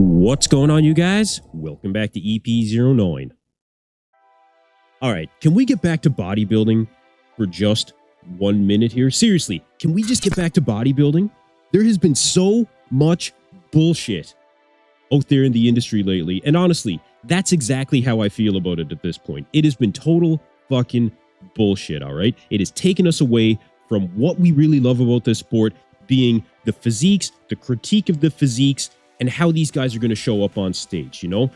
What's going on, you guys? Welcome back to EP09. All right, can we get back to bodybuilding for just 1 minute here? Seriously, can we just get back to bodybuilding? There has been so much bullshit out there in the industry lately, and honestly, that's exactly how I feel about it at this point. It has been total fucking bullshit, all right? It has taken us away from what we really love about this sport, being the physiques, the critique of the physiques, and how these guys are going to show up on stage, you know?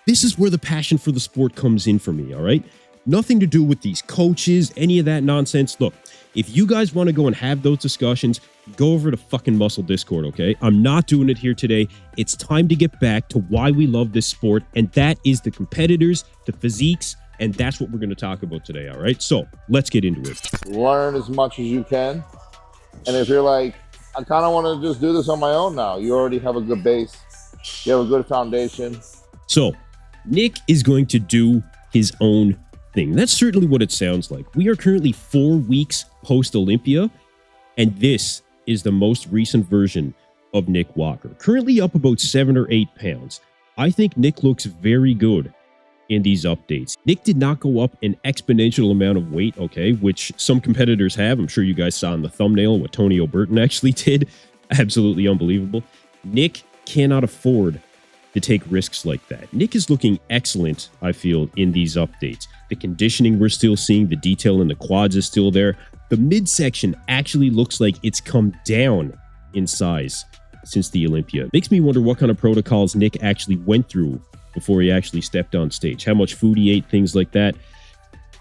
This is where the passion for the sport comes in for me, all right? Nothing to do with these coaches, any of that nonsense. Look, if you guys want to go and have those discussions, go over to fucking Muscle Discord, okay? I'm not doing it here today. It's time to get back to why we love this sport, and that is the competitors, the physiques, and that's what we're going to talk about today, all right? So, let's get into it. Learn as much as you can. And if you're like, I kind of want to just do this on my own now, you already have a good base. You have a good foundation. So, Nick is going to do his own thing. That's certainly what it sounds like. We are currently 4 weeks post-Olympia, and this is the most recent version of Nick Walker. Currently up about 7 or 8 pounds. I think Nick looks very good in these updates. Nick did not go up an exponential amount of weight, okay, which some competitors have. I'm sure you guys saw in the thumbnail what Tonio Burton actually did. Absolutely unbelievable. Nick cannot afford to take risks like that. Nick is looking excellent, I feel, in these updates. The conditioning we're still seeing, the detail in the quads is still there. The midsection actually looks like it's come down in size since the Olympia. Makes me wonder what kind of protocols Nick actually went through before he actually stepped on stage. How much food he ate, things like that.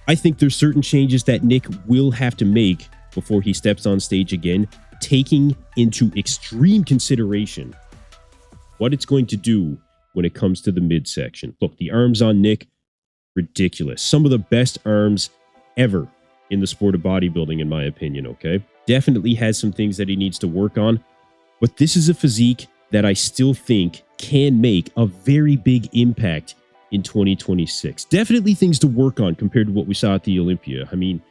I think there's certain changes that Nick will have to make before he steps on stage again, taking into extreme consideration what it's going to do when it comes to the midsection. Look, the arms on Nick, ridiculous. Some of the best arms ever in the sport of bodybuilding, in my opinion, okay? Definitely has some things that he needs to work on, but this is a physique that I still think can make a very big impact in 2026. Definitely things to work on compared to what we saw at the Olympia. I mean,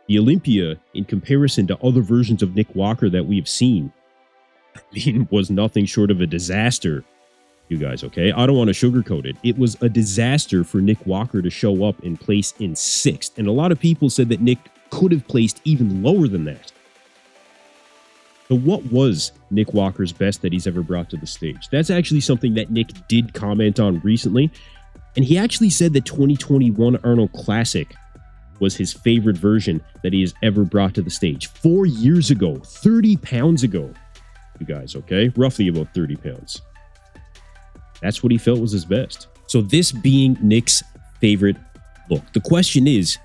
the Olympia, in comparison to other versions of Nick Walker that we have seen, was nothing short of a disaster, you guys, okay? I don't want to sugarcoat it. It was a disaster for Nick Walker to show up and place in 6th. And a lot of people said that Nick could have placed even lower than that. So what was Nick Walker's best that he's ever brought to the stage? That's actually something that Nick did comment on recently. And he actually said that 2021 Arnold Classic was his favorite version that he has ever brought to the stage. 4 years ago, 30 pounds ago, you guys, okay? Roughly about 30 pounds. That's what he felt was his best. So this being Nick's favorite look, the question is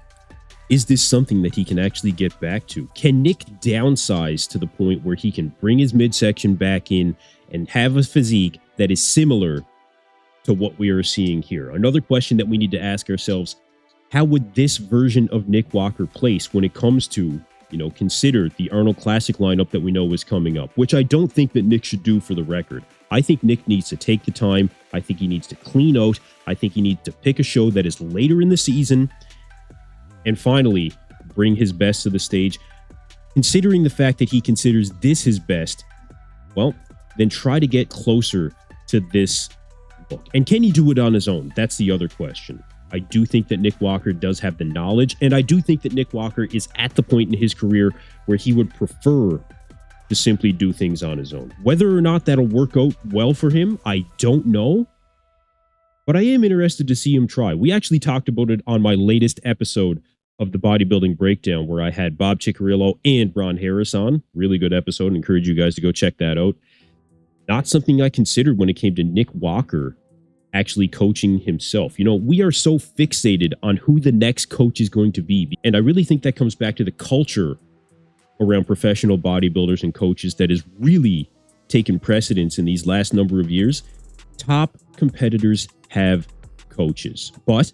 this something that he can actually get back to? Can Nick downsize to the point where he can bring his midsection back in and have a physique that is similar to what we are seeing here? Another question that we need to ask ourselves, how would this version of Nick Walker place when it comes to, you know, consider the Arnold Classic lineup that we know is coming up, which I don't think that Nick should do for the record. I think Nick needs to take the time. I think he needs to clean out. I think he needs to pick a show that is later in the season and finally bring his best to the stage. Considering the fact that he considers this his best, well, then try to get closer to this look. And can he do it on his own? That's the other question. I do think that Nick Walker does have the knowledge, and I do think that Nick Walker is at the point in his career where he would prefer to simply do things on his own. Whether or not that'll work out well for him, I don't know, but I am interested to see him try. We actually talked about it on my latest episode of the Bodybuilding Breakdown, where I had Bob Ciccarillo and Ron Harris on. Really good episode. I encourage you guys to go check that out. Not something I considered when it came to Nick Walker actually coaching himself. You know, we are so fixated on who the next coach is going to be. And I really think that comes back to the culture around professional bodybuilders and coaches that has really taken precedence in these last number of years. Top competitors have coaches, but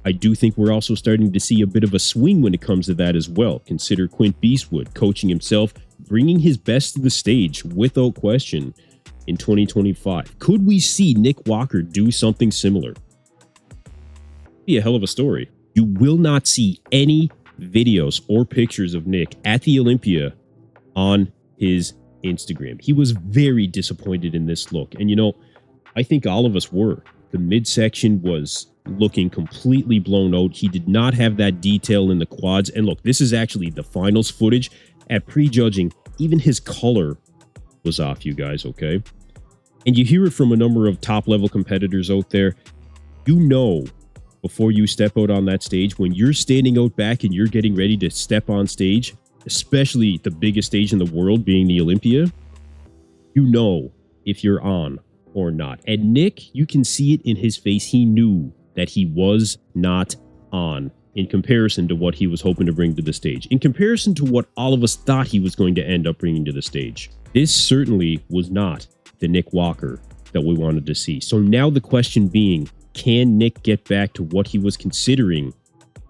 I do think we're also starting to see a bit of a swing when it comes to that as well. Consider Quint Beastwood coaching himself, bringing his best to the stage without question in 2025. Could we see Nick Walker do something similar? Be a hell of a story. You will not see any videos or pictures of Nick at the Olympia on his Instagram. He was very disappointed in this look. And you know, I think all of us were. The midsection was looking completely blown out. He did not have that detail in the quads. And look, this is actually the finals footage. At prejudging, even his color was off, you guys, okay? And you hear it from a number of top-level competitors out there. You know, before you step out on that stage, when you're standing out back and you're getting ready to step on stage, especially the biggest stage in the world being the Olympia, you know if you're on or not. And Nick, you can see it in his face. He knew that he was not on in comparison to what he was hoping to bring to the stage, in comparison to what all of us thought he was going to end up bringing to the stage. This certainly was not the Nick Walker that we wanted to see. So now the question being, can Nick get back to what he was considering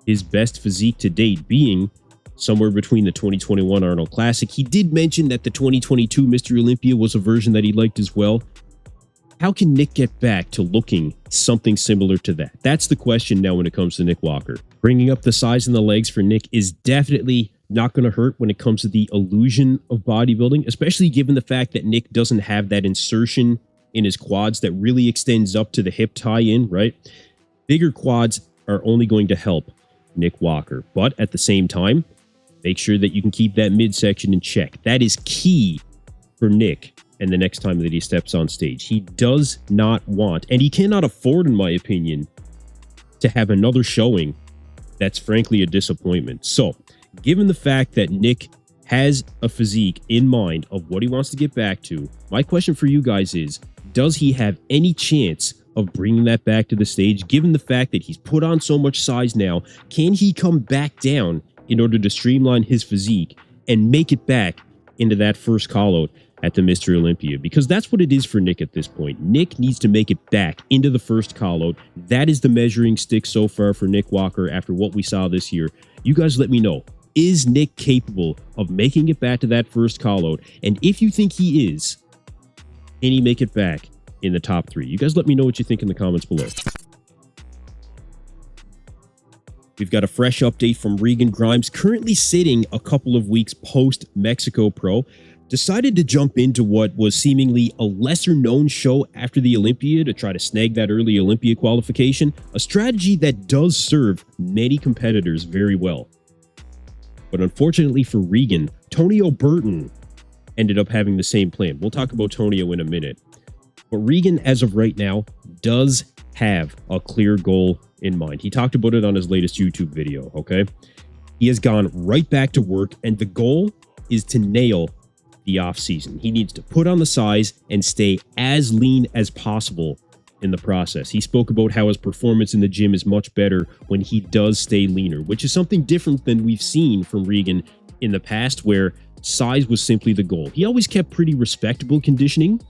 his best physique to date, being somewhere between the 2021 Arnold Classic? He did mention that the 2022 Mr. Olympia was a version that he liked as well. How can Nick get back to looking something similar to that? That's the question now when it comes to Nick Walker. Bringing up the size and the legs for Nick is definitely not going to hurt when it comes to the illusion of bodybuilding, especially given the fact that Nick doesn't have that insertion in his quads that really extends up to the hip tie-in, right? Bigger quads are only going to help Nick Walker, but at the same time, make sure that you can keep that midsection in check. That is key for Nick. And the next time that he steps on stage, he does not want, and he cannot afford, in my opinion, to have another showing that's frankly a disappointment. So, given the fact that Nick has a physique in mind of what he wants to get back to, my question for you guys is, does he have any chance of bringing that back to the stage, given the fact that he's put on so much size now? Can he come back down in order to streamline his physique and make it back into that first call-out at the Mr. Olympia? Because that's what it is for Nick at this point. Nick needs to make it back into the first call-out. That is the measuring stick so far for Nick Walker after what we saw this year. You guys let me know. Is Nick capable of making it back to that first call-out? And if you think he is, can he make it back in the top 3? You guys let me know what you think in the comments below. We've got a fresh update from Regan Grimes, currently sitting a couple of weeks post-Mexico Pro. Decided to jump into what was seemingly a lesser-known show after the Olympia to try to snag that early Olympia qualification, a strategy that does serve many competitors very well. But unfortunately for Regan, Tonio Burton ended up having the same plan. We'll talk about Tonio in a minute. But Regan, as of right now, does have a clear goal in mind. He talked about it on his latest YouTube video, okay? He has gone right back to work, and the goal is to nail the off-season. He needs to put on the size and stay as lean as possible in the process. He spoke about how his performance in the gym is much better when he does stay leaner, which is something different than we've seen from Regan in the past, where size was simply the goal. He always kept pretty respectable conditioning,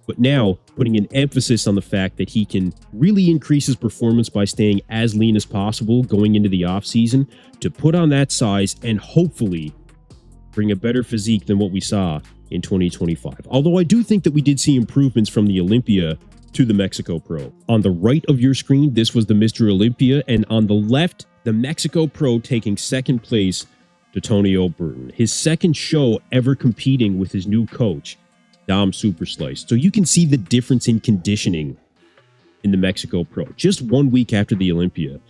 but now putting an emphasis on the fact that he can really increase his performance by staying as lean as possible going into the off-season to put on that size and hopefully bring a better physique than what we saw in 2025. Although I do think that we did see improvements from the Olympia to the Mexico Pro. On the right of your screen, this was the Mr. Olympia, and on the left, the Mexico Pro taking second place to Tonio Burton. His second show ever competing with his new coach, Dom Superslice. So you can see the difference in conditioning in the Mexico Pro. Just 1 week after the Olympia.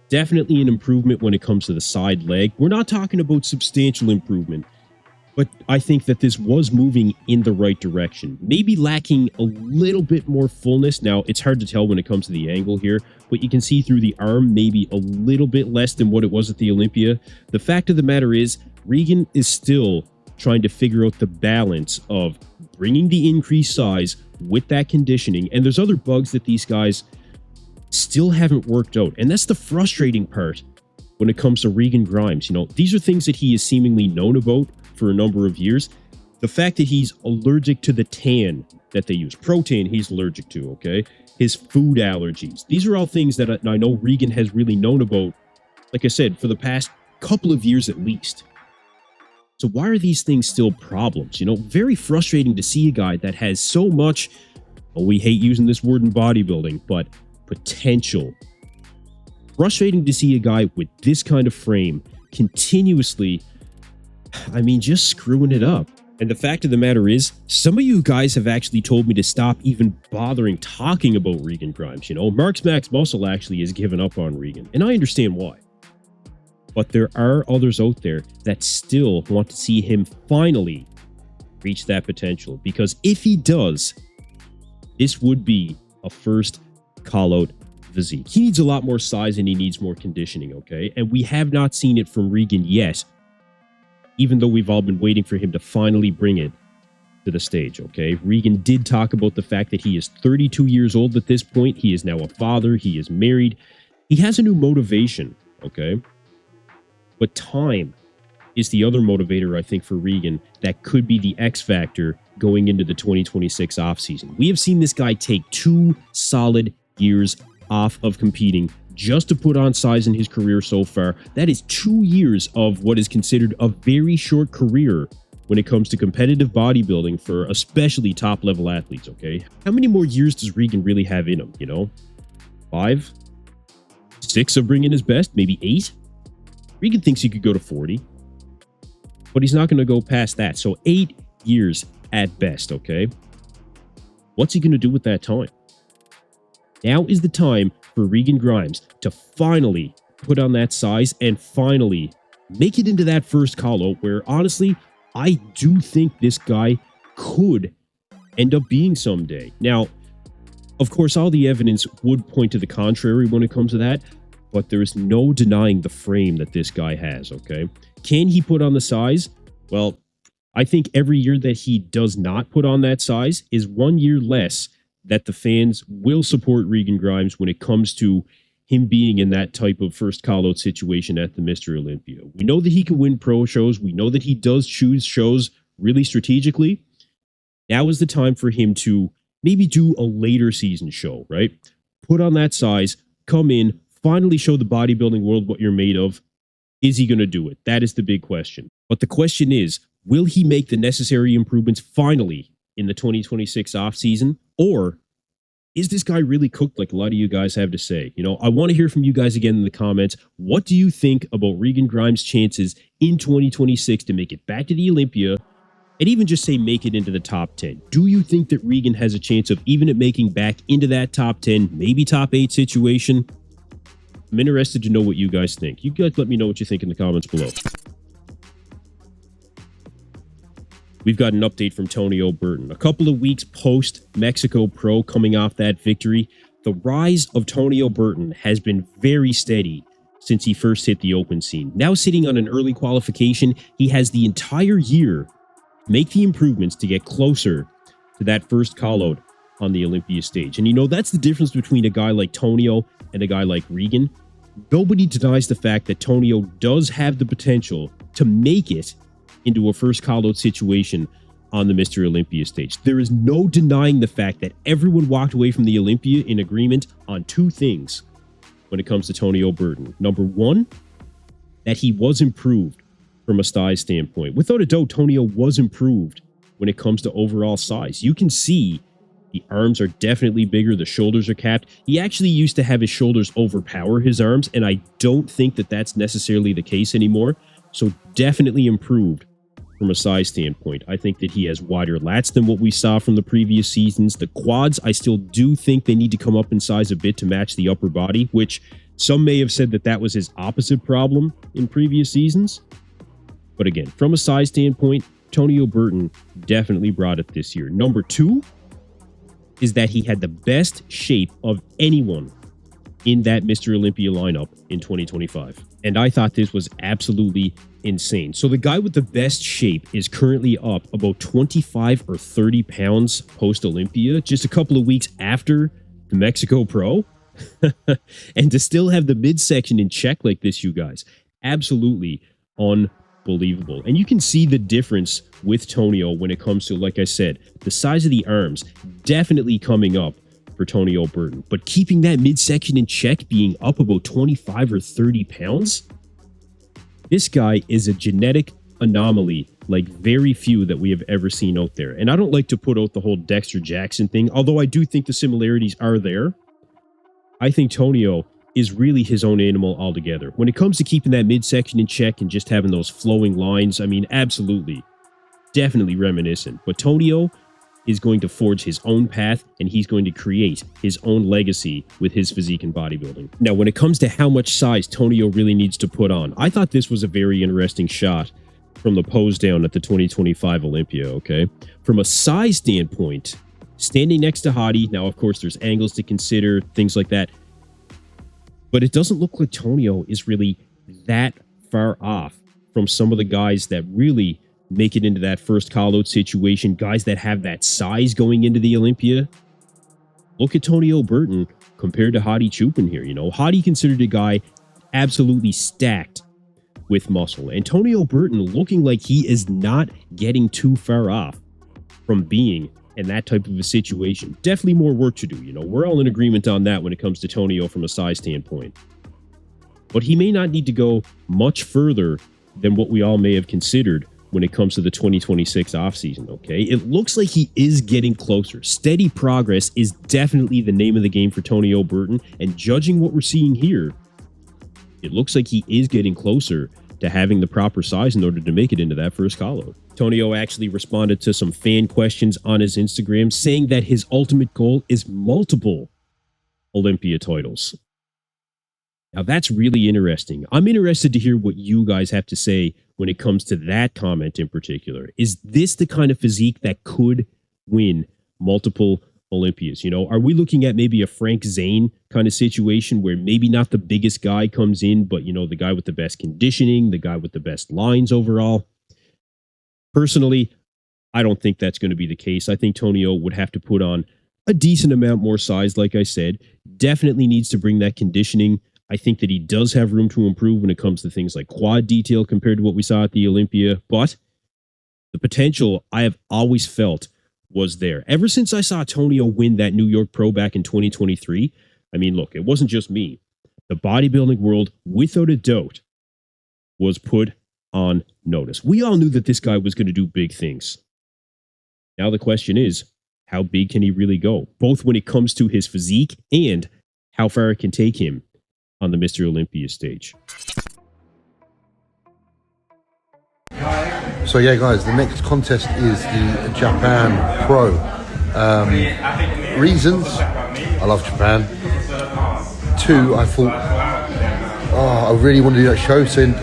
Definitely an improvement when it comes to the side leg. We're not talking about substantial improvement, but I think that this was moving in the right direction. Maybe lacking a little bit more fullness. Now, it's hard to tell when it comes to the angle here, but you can see through the arm maybe a little bit less than what it was at the Olympia. The fact of the matter is, Regan is still trying to figure out the balance of bringing the increased size with that conditioning. And there's other bugs that these guys still haven't worked out. And that's the frustrating part when it comes to Regan Grimes. You know, these are things that he is seemingly known about for a number of years. The fact that he's allergic to the tan that they use, protein he's allergic to, okay? His food allergies. These are all things that I know Regan has really known about, like I said, for the past couple of years at least. So why are these things still problems? You know, very frustrating to see a guy that has so much, well, we hate using this word in bodybuilding, but potential. Frustrating to see a guy with this kind of frame continuously, I mean, just screwing it up. And the fact of the matter is, some of you guys have actually told me to stop even bothering talking about Regan Grimes. You know, Mark's Max Muscle actually has given up on Regan, and I understand why. But there are others out there that still want to see him finally reach that potential. Because if he does, this would be a first call-out physique. He needs a lot more size and he needs more conditioning, okay? And we have not seen it from Regan yet, even though we've all been waiting for him to finally bring it to the stage, okay? Regan did talk about the fact that he is 32 years old at this point. He is now a father. He is married. He has a new motivation, okay? But time is the other motivator, I think, for Regan that could be the X factor going into the 2026 offseason. We have seen this guy take 2 solid years off of competing just to put on size in his career so far. That is 2 years of what is considered a very short career when it comes to competitive bodybuilding for especially top-level athletes, okay? How many more years does Regan really have in him, you know? 5? 6 of bringing his best? Maybe 8? Regan thinks he could go to 40, but he's not going to go past that. So 8 years at best, okay? What's he going to do with that time? Now is the time for Regan Grimes to finally put on that size and finally make it into that first call-out where, honestly, I do think this guy could end up being someday. Now, of course, all the evidence would point to the contrary when it comes to that, but there is no denying the frame that this guy has, okay? Can he put on the size? Well, I think every year that he does not put on that size is 1 year less that the fans will support Regan Grimes when it comes to him being in that type of first call-out situation at the Mr. Olympia. We know that he can win pro shows. We know that he does choose shows really strategically. Now is the time for him to maybe do a later season show, right? Put on that size, come in, finally show the bodybuilding world what you're made of. Is he going to do it? That is the big question. But the question is, will he make the necessary improvements finally in the 2026 offseason? Or is this guy really cooked like a lot of you guys have to say? You know, I want to hear from you guys again in the comments. What do you think about Regan Grimes' chances in 2026 to make it back to the Olympia and even just say make it into the top 10? Do you think that Regan has a chance of even at making back into that top 10, maybe top 8 situation? I'm interested to know what you guys think. You guys let me know what you think in the comments below. We've got an update from Tonio Burton. A couple of weeks post Mexico Pro coming off that victory, the rise of Tonio Burton has been very steady since he first hit the open scene. Now sitting on an early qualification, he has the entire year to make the improvements to get closer to that first call-out on the Olympia stage. And you know, that's the difference between a guy like Tonio and a guy like Regan. Nobody denies the fact that Tonio does have the potential to make it into a first call-out situation on the Mr. Olympia stage. There is no denying the fact that everyone walked away from the Olympia in agreement on 2 things when it comes to Tonio Burton. Number 1, that he was improved from a size standpoint. Without a doubt, Tonio was improved when it comes to overall size. You can see the arms are definitely bigger. The shoulders are capped. He actually used to have his shoulders overpower his arms, and I don't think that that's necessarily the case anymore. So definitely improved from a size standpoint. I think that he has wider lats than what we saw from the previous seasons. The quads, I still do think they need to come up in size a bit to match the upper body, which some may have said that that was his opposite problem in previous seasons. But again, from a size standpoint, Tonio Burton definitely brought it this year. Number 2 is that he had the best shape of anyone in that Mr. Olympia lineup in 2025. And I thought this was absolutely insane. So the guy with the best shape is currently up about 25 or 30 pounds post-Olympia, just a couple of weeks after the Mexico Pro. And to still have the midsection in check like this, you guys, absolutely unbelievable. And you can see the difference with Tonio when it comes to, like I said, the size of the arms definitely coming up for Tonio Burton, but keeping that midsection in check, being up about 25 or 30 pounds, this guy is a genetic anomaly like very few that we have ever seen out there. And I don't like to put out the whole Dexter Jackson thing, although I do think the similarities are there. I think Tonio is really his own animal altogether. When it comes to keeping that midsection in check and just having those flowing lines, I mean, absolutely. definitely reminiscent. But Tonio is going to forge his own path, and he's going to create his own legacy with his physique and bodybuilding. Now, when it comes to how much size Tonio really needs to put on, I thought this was a very interesting shot from the pose down at the 2025 Olympia, okay? From a size standpoint, standing next to Hottie, now, of course, there's angles to consider, things like that, but it doesn't look like Tonio is really that far off from some of the guys that really make it into that first call-out situation, guys that have that size going into the Olympia. Look at Tonio Burton compared to Hottie Chupin here. You know, Hottie considered a guy absolutely stacked with muscle, and Tonio Burton looking like he is not getting too far off from being in that type of a situation. Definitely more work to do. You know, we're all in agreement on that when it comes to Tonio from a size standpoint. But he may not need to go much further than what we all may have considered when it comes to the 2026 offseason, okay? It looks like he is getting closer. Steady progress is definitely the name of the game for Tonio Burton, and judging what we're seeing here, it looks like he is getting closer to having the proper size in order to make it into that first call-out. Tonio actually responded to some fan questions on his Instagram, saying that his ultimate goal is multiple Olympia titles. Now, that's really interesting. I'm interested to hear what you guys have to say when it comes to that comment in particular. Is this the kind of physique that could win multiple Olympias? You know, are we looking at maybe a Frank Zane kind of situation where maybe not the biggest guy comes in, but, you know, the guy with the best conditioning, the guy with the best lines overall? Personally, I don't think that's going to be the case. I think Tonio would have to put on a decent amount more size, like I said. Definitely needs to bring that conditioning. I think that he does have room to improve when it comes to things like quad detail compared to what we saw at the Olympia, but the potential I have always felt was there. Ever since I saw Tonio win that New York Pro back in 2023, I mean, look, it wasn't just me. The bodybuilding world, without a doubt, was put on notice. We all knew that this guy was going to do big things. Now the question is, how big can he really go? Both when it comes to his physique and how far it can take him on the Mr. Olympia stage. So yeah, guys, the next contest is the Japan Pro. Reasons, I love Japan. Two, I thought, I really want to do that show. So in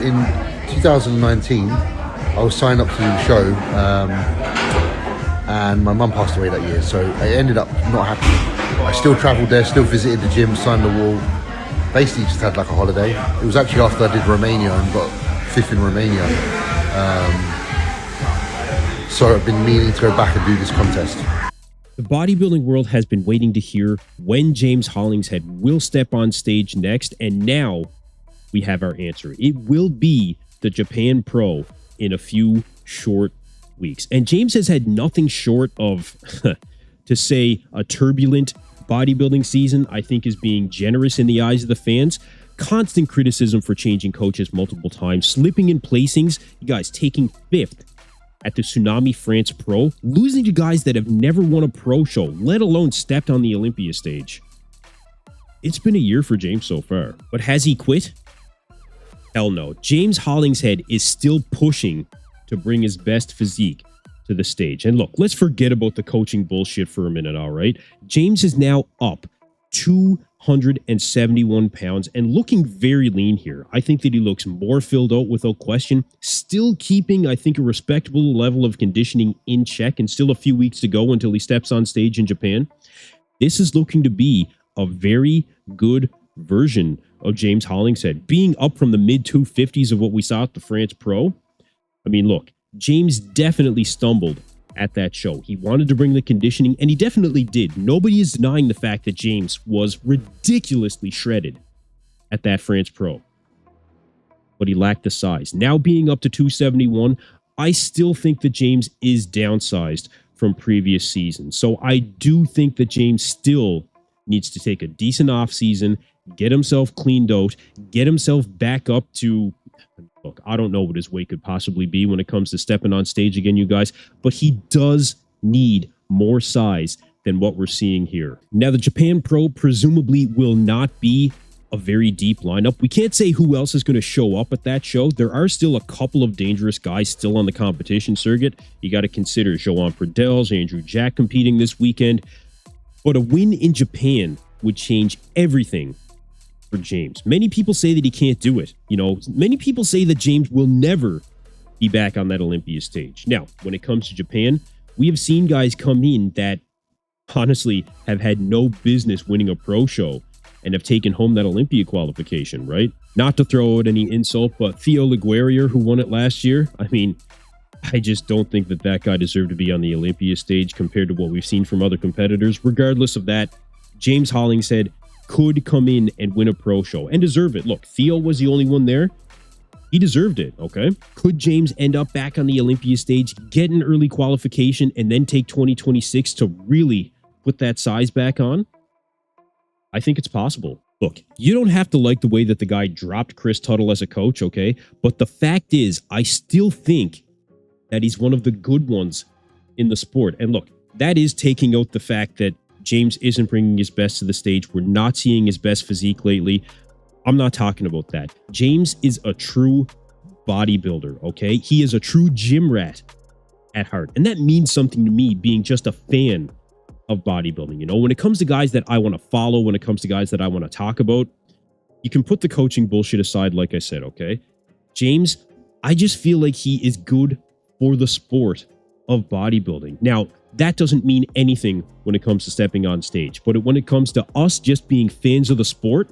2019, I was signed up to do the show, and my mum passed away that year, so I ended up not happening. I still travelled there, still visited the gym, signed the wall. Basically just had like a holiday. It was actually after I did Romania and got fifth in Romania. So I've been meaning to go back and do this contest. The bodybuilding world has been waiting to hear when James Hollingshead will step on stage next, and now we have our answer. It will be the Japan Pro in a few short weeks. And James has had nothing short of, to say, a turbulent bodybuilding season. I think is being generous in the eyes of the fans. Constant criticism for changing coaches multiple times, slipping in placings. You guys taking 5th at the Tsunami France Pro, losing to guys that have never won a pro show, let alone stepped on the Olympia stage. It's been a year for James so far, but has he quit? Hell no. James Hollingshead is still pushing to bring his best physique to the stage. And look, let's forget about the coaching bullshit for a minute, all right? James is now up 271 pounds and looking very lean here. I think that he looks more filled out without question, still keeping, I think, a respectable level of conditioning in check, and still a few weeks to go until he steps on stage in Japan. This is looking to be a very good version of James Hollingshead, being up from the mid 250s of what we saw at the France Pro. I mean, look, James definitely stumbled at that show. He wanted to bring the conditioning, and he definitely did. Nobody is denying the fact that James was ridiculously shredded at that France Pro, but he lacked the size. Now being up to 271, I still think that James is downsized from previous seasons. So I do think that James still needs to take a decent offseason, get himself cleaned out, get himself back up to... Look, I don't know what his weight could possibly be when it comes to stepping on stage again, you guys, but he does need more size than what we're seeing here. Now, the Japan Pro presumably will not be a very deep lineup. We can't say who else is going to show up at that show. There are still a couple of dangerous guys still on the competition circuit. You got to consider Joan Pradels, Andrew Jack competing this weekend. But a win in Japan would change everything for James. Many people say that he can't do it. You know, many people say that James will never be back on that Olympia stage. Now, when it comes to Japan, we have seen guys come in that honestly have had no business winning a pro show and have taken home that Olympia qualification, right? Not to throw out any insult, but Theo Laguerrier, who won it last year, I mean, I just don't think that that guy deserved to be on the Olympia stage compared to what we've seen from other competitors. Regardless of that, James Hollingshead could come in and win a pro show and deserve it. Look, Theo was the only one there. He deserved it, okay? Could James end up back on the Olympia stage, get an early qualification, and then take 2026 to really put that size back on? I think it's possible. Look, you don't have to like the way that the guy dropped Chris Tuttle as a coach, okay? But the fact is, I still think that he's one of the good ones in the sport. And look, that is taking out the fact that James isn't bringing his best to the stage. We're not seeing his best physique lately. I'm not talking about that. James is a true bodybuilder, okay? He is a true gym rat at heart. And that means something to me, being just a fan of bodybuilding. You know, when it comes to guys that I want to follow, when it comes to guys that I want to talk about, you can put the coaching bullshit aside, like I said, okay? James, I just feel like he is good for the sport of bodybuilding. Now, that doesn't mean anything when it comes to stepping on stage, but when it comes to us just being fans of the sport,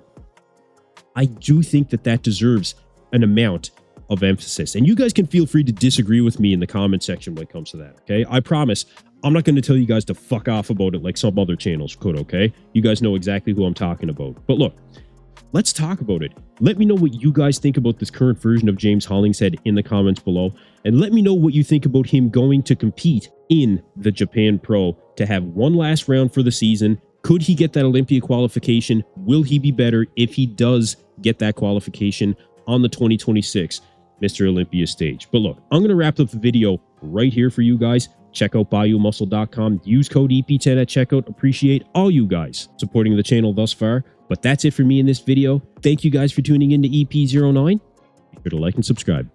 I do think that that deserves an amount of emphasis. And you guys can feel free to disagree with me in the comment section when it comes to that, okay? I promise I'm not going to tell you guys to fuck off about it like some other channels could, okay? You guys know exactly who I'm talking about. But look, let's talk about it. Let me know what you guys think about this current version of James Hollingshead in the comments below. And let me know what you think about him going to compete in the Japan Pro to have one last round for the season. Could he get that Olympia qualification? Will he be better if he does get that qualification on the 2026 Mr. Olympia stage? But look, I'm going to wrap up the video right here for you guys. Check out BayouMuscle.com. Use code EP10 at checkout. Appreciate all you guys supporting the channel thus far. But that's it for me in this video. Thank you guys for tuning in to EP09. Be sure to like and subscribe.